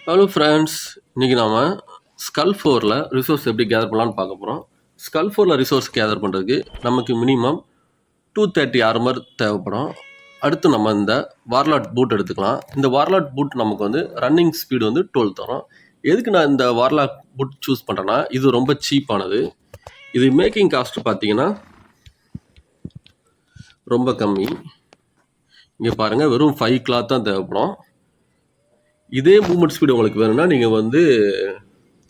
Hello friends, இன்றைக்கி நாம் skull ஃபோரில் ரிசோர்ஸ் எப்படி கேதர் பண்ணலான்னு பார்க்க போகிறோம். ஸ்கல் ஃபோரில் ரிசோர்ஸ் கேதர் பண்ணுறதுக்கு நமக்கு மினிமம் 230 ஆர்மர் தேவைப்படும். அடுத்து நம்ம இந்த வார்லாட் பூட் எடுத்துக்கலாம். இந்த வார்லாட் பூட் நமக்கு வந்து ரன்னிங் ஸ்பீடு வந்து 12 தரும். எதுக்கு நான் இந்த வார்லாட் பூட் சூஸ் பண்ணுறேன்னா, இது ரொம்ப சீப்பானது. இது மேக்கிங் காஸ்ட் பார்த்தீங்கன்னா ரொம்ப கம்மி. இங்கே பாருங்கள், வெறும் 5 கிளாத் தான் தேவைப்படும். இதே மூவ்மெண்ட் ஸ்பீடு உங்களுக்கு வேணும்னா நீங்கள் வந்து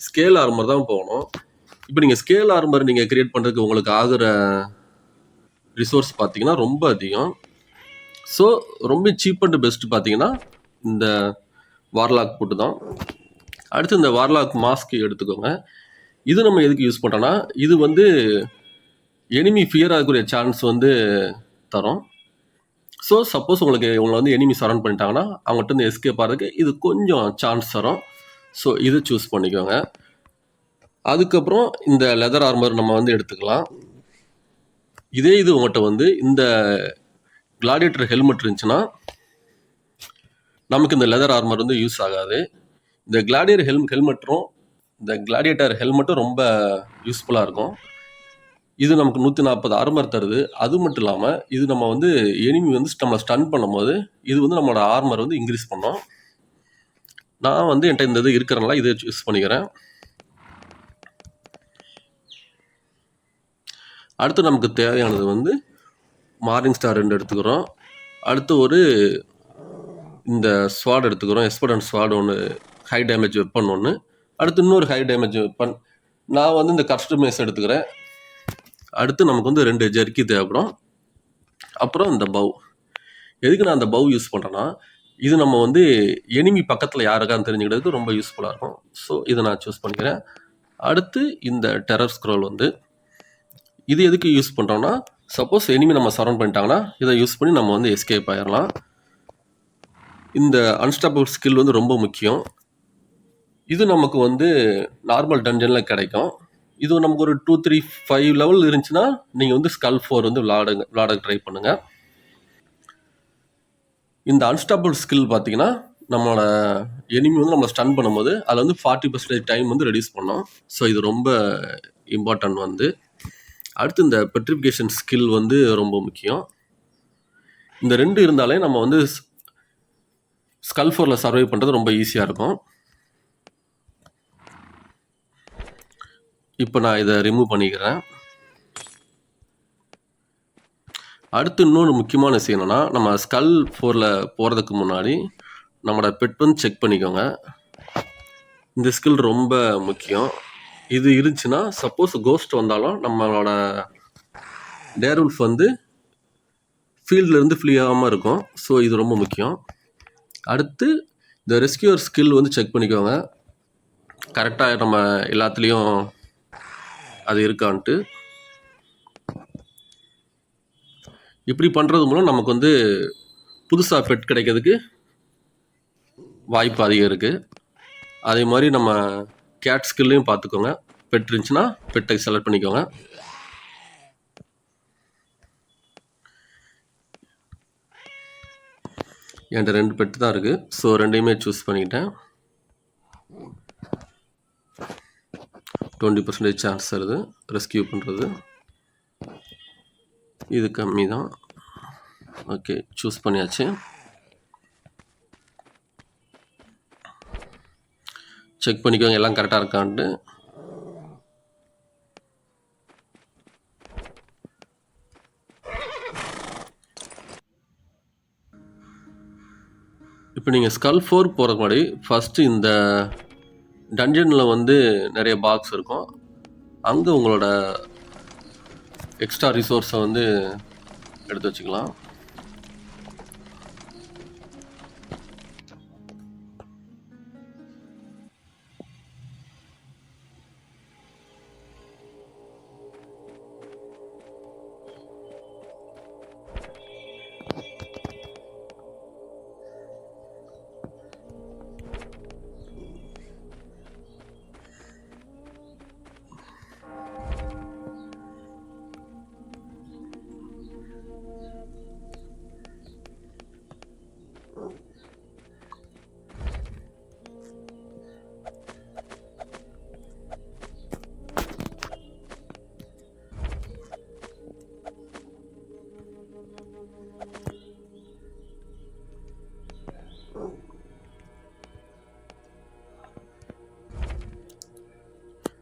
ஸ்கேல் ஆர்மர் தான் போகணும். இப்போ நீங்கள் ஸ்கேல் ஆர்மர் நீங்கள் கிரியேட் பண்ணுறதுக்கு உங்களுக்கு ஆகிற ரிசோர்ஸ் பார்த்தீங்கன்னா ரொம்ப அதிகம். ஸோ ரொம்ப சீப் அண்ட் பெஸ்ட் பார்த்தீங்கன்னா இந்த வார்லாக் போட்டு தான். அடுத்து இந்த வார்லாக் மாஸ்க் எடுத்துக்கோங்க. இது நம்ம எதுக்கு யூஸ் பண்ணுறோன்னா, இது வந்து எனிமி ஃபியர் ஆகக்கூடிய சான்ஸ் வந்து தரும். ஸோ சப்போஸ் உங்களை வந்து எனிமி சரௌண்ட் பண்ணிட்டாங்கன்னா அவங்ககிட்ட இருந்து எஸ்கேப் ஆகிறதுக்கு இது கொஞ்சம் சான்ஸ் தரும். ஸோ இதை சூஸ் பண்ணிக்கோங்க. அதுக்கப்புறம் இந்த லெதர் ஆர்மர் நம்ம வந்து எடுத்துக்கலாம். இதே இது உங்கள்கிட்ட வந்து இந்த கிளாடியேட்டர் ஹெல்மெட் இருந்துச்சுன்னா நமக்கு இந்த லெதர் ஆர்மர் வந்து யூஸ் ஆகாது. இந்த கிளாடியேட்டர் ஹெல்மெட்டும் ரொம்ப யூஸ்ஃபுல்லாக இருக்கும். இது நமக்கு 140 ஆர்மர் தருது. அது மட்டும் இல்லாமல் இது நம்ம வந்து எனிமி வந்து நம்மளை ஸ்டன் பண்ணும்போது இது வந்து நம்மளோட ஆர்மர் வந்து இன்க்ரீஸ் பண்ணோம். நான் வந்து என்கிட்ட இந்த இது இருக்கிறனால இதை யூஸ் பண்ணிக்கிறேன். அடுத்து நமக்கு தேவையானது வந்து மார்னிங் ஸ்டார் 2 எடுத்துக்கிறோம். அடுத்து ஒரு இந்த ஸ்வாட் எடுத்துக்கிறோம். எஸ்பர்டன் ஸ்வாட் ஒன்று, ஹை டேமேஜ் வெப்பன் ஒன்று. அடுத்து இன்னொரு ஹை டேமேஜ் வெப்பன். நான் வந்து இந்த கஸ்டமைஸ் எடுத்துக்கிறேன். அடுத்து நமக்கு வந்து 2 ஜெர்க்கி தேவைப்படும். அப்புறம் இந்த பவ். எதுக்கு நான் அந்த பவ் யூஸ் பண்ணுறேன்னா, இது நம்ம வந்து எனிமி பக்கத்தில் யாருக்கான்னு தெரிஞ்சுக்கிறதுக்கு ரொம்ப யூஸ்ஃபுல்லாக இருக்கும். ஸோ இதை நான் சூஸ் பண்ணிக்கிறேன். அடுத்து இந்த டெரர் ஸ்க்ரோல் வந்து இது எதுக்கு யூஸ் பண்ணுறோன்னா, சப்போஸ் எனிமி நம்ம சரௌண்ட் பண்ணிட்டாங்கன்னா இதை யூஸ் பண்ணி நம்ம வந்து எஸ்கேப் ஆயிடலாம். இந்த அன்ஸ்டாப்பபிள் ஸ்கில் வந்து ரொம்ப முக்கியம். இது நமக்கு வந்து நார்மல் டஞ்சனில் கிடைக்கும். இது நமக்கு ஒரு 2, 3, 5 லெவல் இருந்துச்சுன்னா நீங்கள் வந்து ஸ்கல் 4 வந்து விளாட ட்ரை பண்ணுங்கள். இந்த அன்ஸ்டாப்பபிள் ஸ்கில் பார்த்தீங்கன்னா நம்மளோட எனிமி வந்து நம்ம ஸ்டன் பண்ணும்போது அதில் வந்து 40% டைம் வந்து ரெடியூஸ் பண்ணோம். ஸோ இது ரொம்ப இம்பார்ட்டன்ட் வந்து. அடுத்து இந்த பெட்ரிஃபிகேஷன் ஸ்கில் வந்து ரொம்ப முக்கியம். இந்த 2 இருந்தாலே நம்ம வந்து ஸ்கல் 4ல் சர்வை பண்ணுறது ரொம்ப ஈஸியாக இருக்கும். இப்போ நான் இதை ரிமூவ் பண்ணிக்கிறேன். அடுத்து இன்னொன்று முக்கியமான விஷயம் என்னென்னா, நம்ம ஸ்கல் 4ல் போகிறதுக்கு முன்னாடி நம்மளோட பெட் வந்து செக் பண்ணிக்கோங்க. இந்த ஸ்கில் ரொம்ப முக்கியம். இது இருந்துச்சுன்னா சப்போஸ் கோஸ்ட் வந்தாலும் நம்மளோட டேர்வுல்ஃப் வந்து ஃபீல்ட்லேருந்து ஃப்ளீ ஆகாமல் இருக்கும். ஸோ இது ரொம்ப முக்கியம். அடுத்து இந்த ரெஸ்கியூர் ஸ்கில் வந்து செக் பண்ணிக்கோங்க, கரெக்டாக நம்ம எல்லாத்துலேயும் அது இருக்கான்ட்டு. இப்படி பண்ணுறது மூலம் நமக்கு வந்து புதுசாக பெட் கிடைக்கிறதுக்கு வாய்ப்பு அதிகம் இருக்குது. அதே மாதிரி நம்ம கேட் ஸ்கில்லையும் பார்த்துக்கோங்க. பெட் இருந்துச்சுன்னா பெட்டை செலக்ட் பண்ணிக்கோங்க. என்கிட்ட 2 பெட்டு தான் இருக்குது. ஸோ 2யுமே சூஸ் பண்ணிக்கிட்டேன். 20% சான்ஸ் வருது ரெஸ்கியூ பண்ணுறது. இது கம்மி தான். ஓகே, சூஸ் பண்ணியாச்சு. செக் பண்ணிக்கோங்க எல்லாம் கரெக்டாக இருக்கான்ட்டு. இப்போ நீங்கள் ஸ்கல் 4 போகிறதுக்கு முன்னாடி ஃபஸ்ட்டு இந்த டஞ்சனில் வந்து நிறைய பாக்ஸ் இருக்கும். அங்கே உங்களோட எக்ஸ்ட்ரா ரிசோர்ஸை வந்து எடுத்து வச்சுக்கலாம்.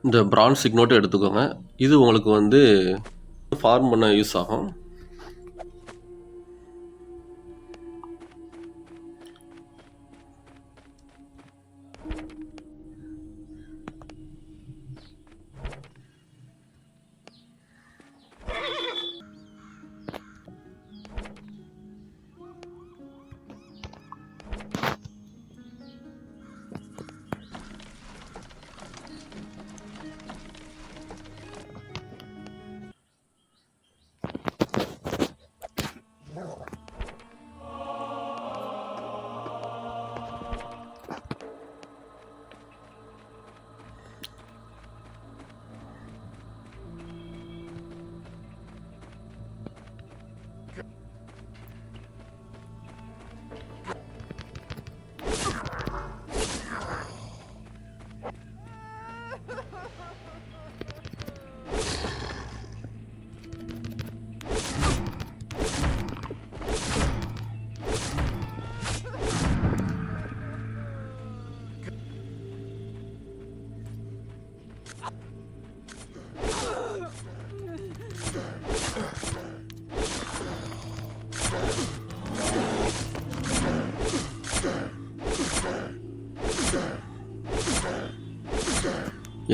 இந்த பிரான்ஸ் சிக்னோட்டை எடுத்துக்கோங்க. இது உங்களுக்கு வந்து ஃபார்ம் பண்ண யூஸ் ஆகும்.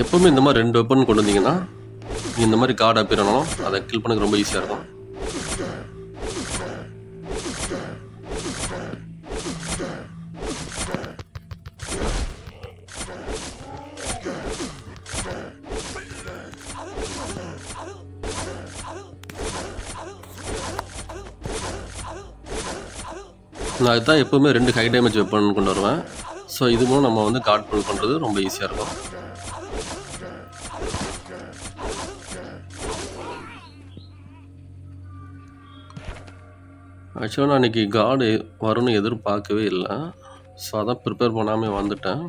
எப்போவுமே இந்த மாதிரி 2 வெப்பன் கொண்டு வந்தீங்கன்னா இந்த மாதிரி கார்டு அப்பியர் ஆனாலும் அதை கில் பண்ணக்கு ரொம்ப ஈஸியாக இருக்கும். நான் அதுதான் எப்போவுமே 2 ஹை டேமேஜ் வெப்பன் கொண்டு வருவேன். ஸோ இது மூலம் நம்ம வந்து கார்டு புல் பண்ணுறது ரொம்ப ஈஸியாக இருக்கும். ஆக்சுவலாக நான் இன்றைக்கி கார்டு வரும்னு எதிர்பார்க்கவே இல்லை. ஸோ அதான் ப்ரிப்பேர் பண்ணாமல் வந்துட்டேன்.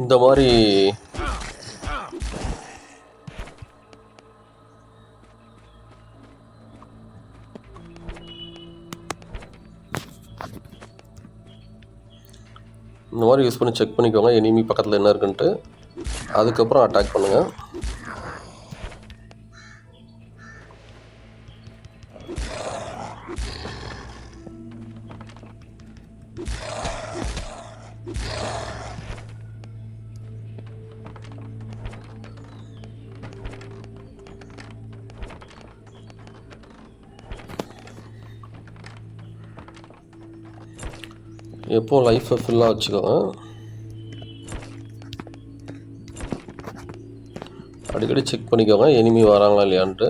இந்த மாதிரி யூஸ் பண்ணி செக் பண்ணிக்கோங்க எனிமி பக்கத்தில் என்ன இருக்குன்ட்டு. அதுக்கப்புறம் அட்டாக் பண்ணுங்கள். எப்போ லைஃப்பை ஃபுல்லாக வச்சுக்கோங்க. அடிக்கடி செக் பண்ணிக்கோங்க எனிமி வராங்களா இல்லையான்ட்டு.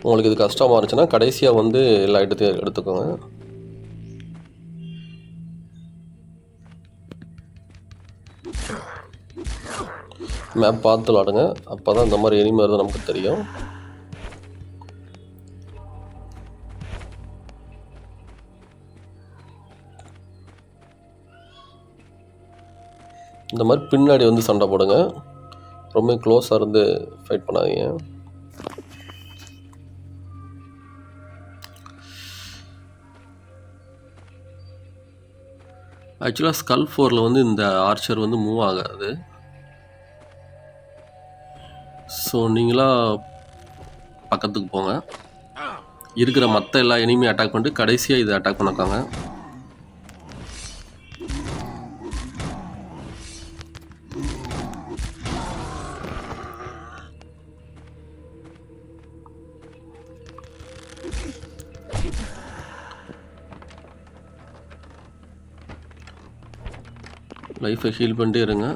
உங்களுக்கு இது கஷ்டமாக இருந்துச்சுன்னா கடைசியாக வந்து எல்லா ஐட்டத்தையும் எடுத்துக்கோங்க. மேப் பார்த்து விளாடுங்க. அப்போ தான் இந்த மாதிரி எனிமி வருது நமக்கு தெரியும். இந்த மாதிரி பின்னாடி வந்து சண்டை போடுங்க, ரொம்ப க்ளோஸாக இருந்து ஃபைட் பண்ணாதீங்க. ஆக்சுவலாக ஸ்கல் 4ல் வந்து இந்த ஆர்ச்சர் வந்து மூவ் ஆகாது. ஸோ நீங்களாக பக்கத்துக்கு போங்க, இருக்கிற மற்ற எல்லா எனிமையும் அட்டாக் பண்ணிட்டு கடைசியாக இதை அட்டாக் பண்ணிருக்காங்க. லைஃப்பை ஹீல் பண்ணிட்டே இருங்க.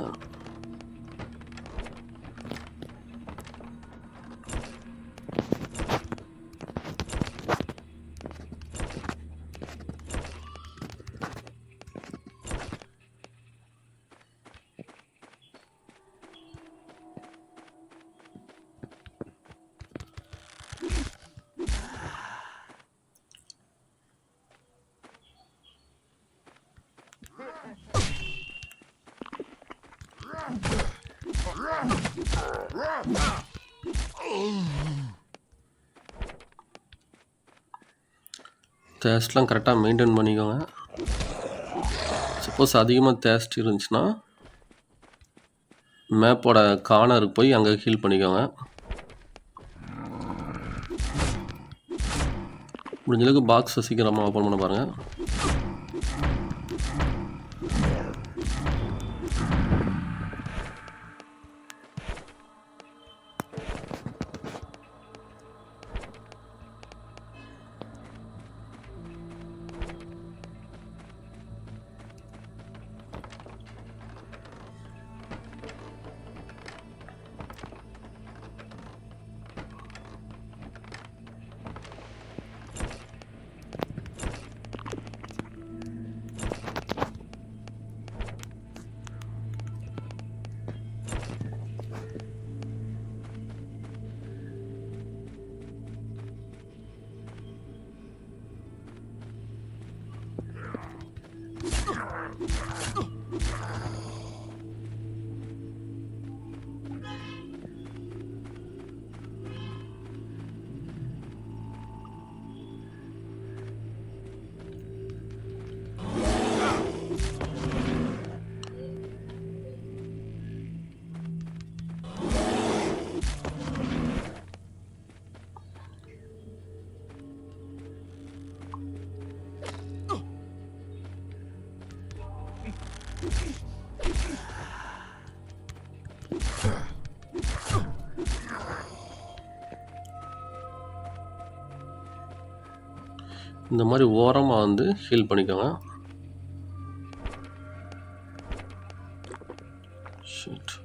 தேஸ்ட்லாம் கரெக்டாக மெயின்டைன் பண்ணிக்கோங்க. சப்போஸ் அதிகமாக தேஸ்ட் இருந்துச்சுன்னா மேப்போட கார்னருக்கு போய் அங்கே ஹீல் பண்ணிக்கோங்க. முடிஞ்சளவுக்கு பாக்ஸை சீக்கிரமாக ஓப்பன் பண்ண பாருங்கள். இந்த மாதிரி ஓரமாக வந்து ஹீல் பண்ணிக்கோங்க. ஷிட்.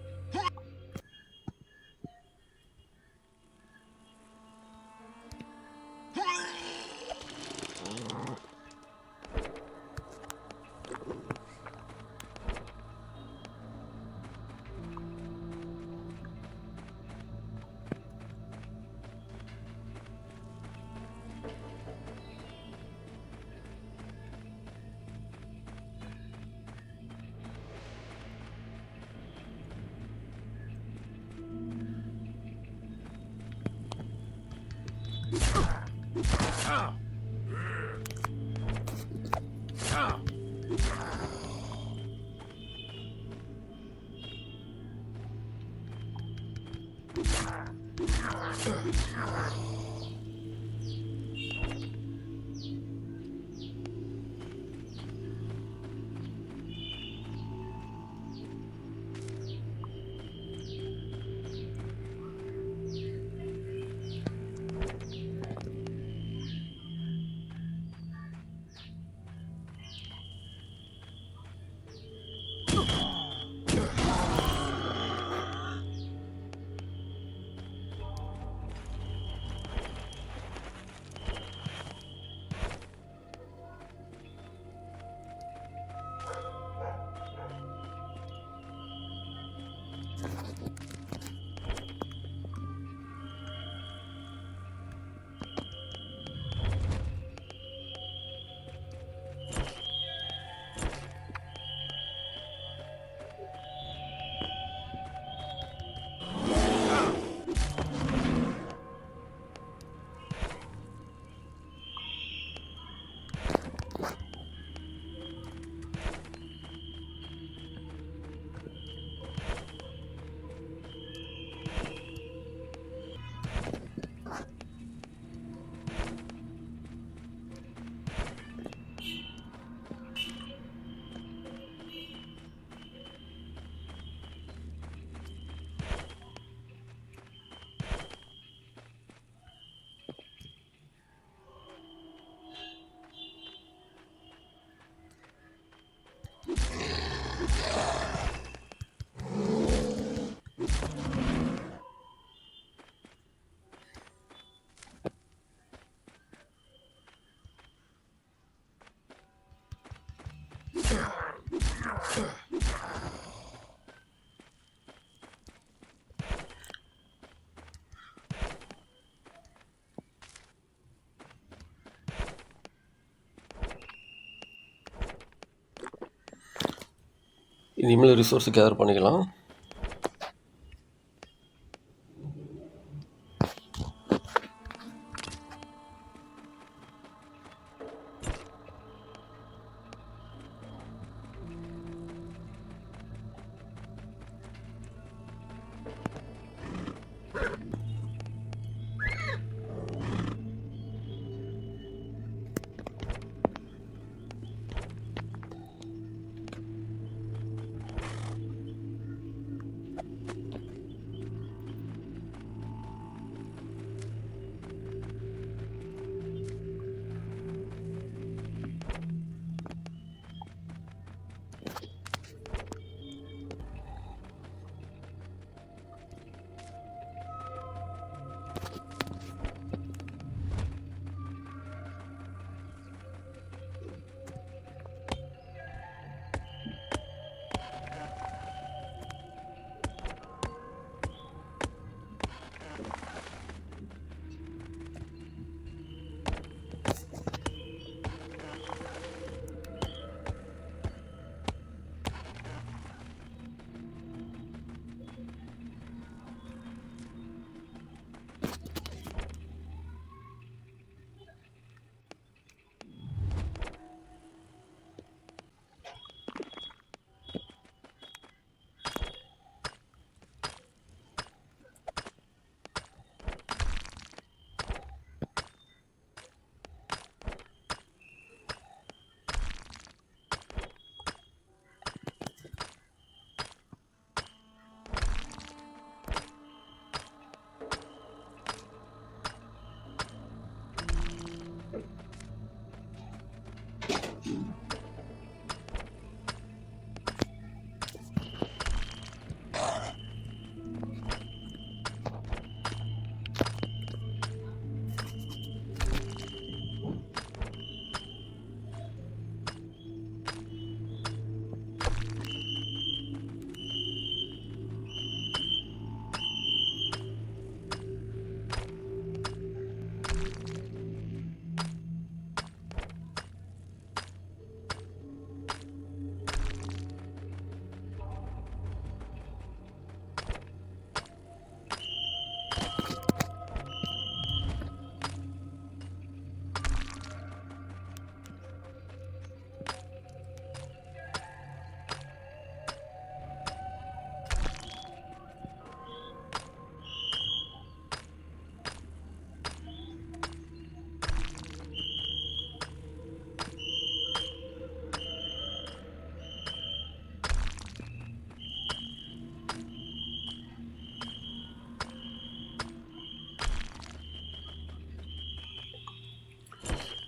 இனிமேல் ரிசோர்ஸ் கேதர் பண்ணிக்கலாம்.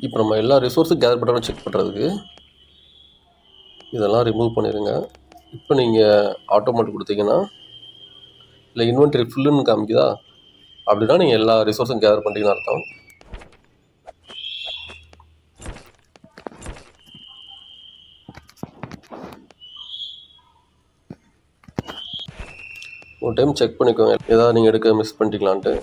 இப்போ நம்ம எல்லா ரிசோர்ஸும் கேதர் பண்ணுறோம் செக் பண்ணுறதுக்கு இதெல்லாம் ரிமூவ் பண்ணிடுங்க. இப்போ நீங்கள் ஆட்டோமேட் கொடுத்தீங்கன்னா இல்லை இன்வென்ட்ரி ஃபுல்லுன்னு காமிக்குதா, அப்படின்னா நீங்கள் எல்லா ரிசோர்ஸும் கேதர் பண்ணிட்டீங்கன்னு அர்த்தம். ஒரு டைம் செக் பண்ணிக்கோங்க, ஏதாவது நீங்கள் எடுக்க மிஸ் பண்ணிட்டீங்களான்ட்டு.